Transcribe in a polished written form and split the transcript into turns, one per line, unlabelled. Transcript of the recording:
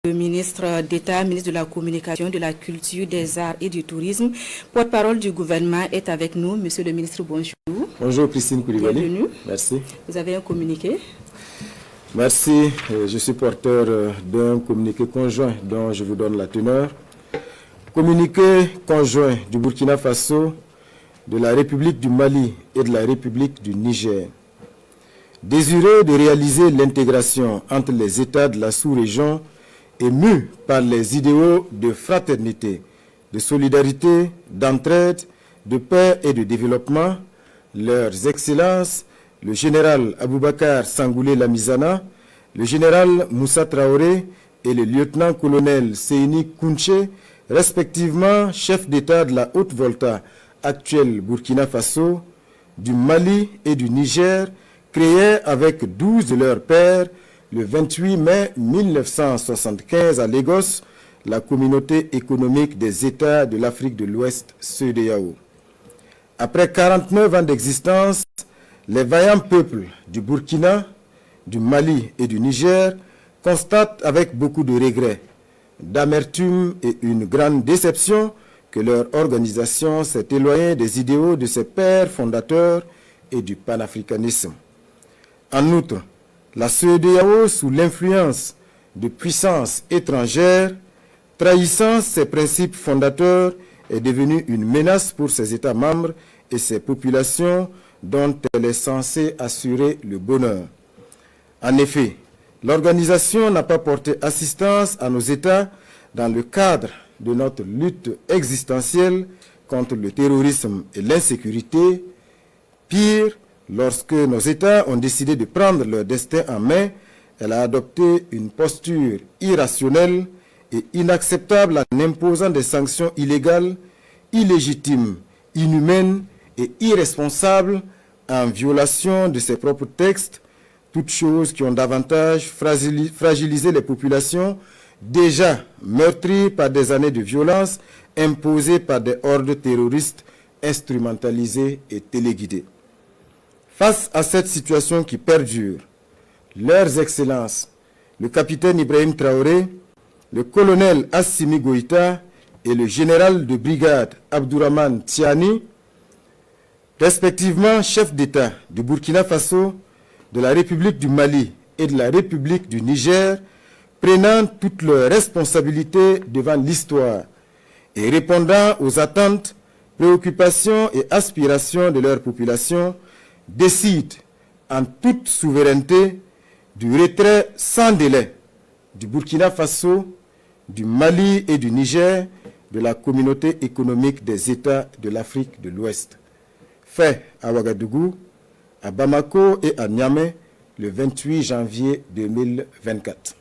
Le ministre d'État, ministre de la Communication, de la Culture, des Arts et du Tourisme, porte-parole du gouvernement est avec nous. Monsieur le ministre, bonjour.
Bonjour Christine Koulibaly.
Bienvenue.
Merci.
Vous avez un communiqué.
Merci. Je suis porteur d'un communiqué conjoint dont je vous donne la teneur. Communiqué conjoint du Burkina Faso, de la République du Mali et de la République du Niger. Désireux de réaliser l'intégration entre les États de la sous-région et mus par les idéaux de fraternité, de solidarité, d'entraide, de paix et de développement, leurs excellences, le général Aboubakar Sangoulé Lamizana, le général Moussa Traoré et le lieutenant-colonel Seyni Kounché, respectivement chefs d'État de la Haute-Volta, actuelle Burkina Faso, du Mali et du Niger, créés avec 12 de leurs pairs le 28 mai 1975 à Lagos, la communauté économique des États de l'Afrique de l'Ouest, CEDEAO. Après 49 ans d'existence, les vaillants peuples du Burkina, du Mali et du Niger constatent avec beaucoup de regrets, d'amertume et une grande déception que leur organisation s'est éloignée des idéaux de ses pères fondateurs et du panafricanisme. En outre, la CEDEAO, sous l'influence de puissances étrangères, trahissant ses principes fondateurs, est devenue une menace pour ses États membres et ses populations dont elle est censée assurer le bonheur. En effet, l'organisation n'a pas porté assistance à nos États dans le cadre de notre lutte existentielle contre le terrorisme et l'insécurité. Pire, lorsque nos États ont décidé de prendre leur destin en main, elle a adopté une posture irrationnelle et inacceptable en imposant des sanctions illégales, illégitimes, inhumaines et irresponsables en violation de ses propres textes, toutes choses qui ont davantage fragilisé les populations déjà meurtries par des années de violence imposées par des hordes terroristes instrumentalisées et téléguidées. Face à cette situation qui perdure, leurs excellences, le capitaine Ibrahim Traoré, le colonel Assimi Goïta et le général de brigade Abdourahmane Tiani, respectivement chefs d'État du Burkina Faso, de la République du Mali et de la République du Niger, prenant toutes leurs responsabilités devant l'histoire et répondant aux attentes, préoccupations et aspirations de leur population, décide en toute souveraineté du retrait sans délai du Burkina Faso, du Mali et du Niger de la communauté économique des États de l'Afrique de l'Ouest. Fait à Ouagadougou, à Bamako et à Niamey le 28 janvier 2024.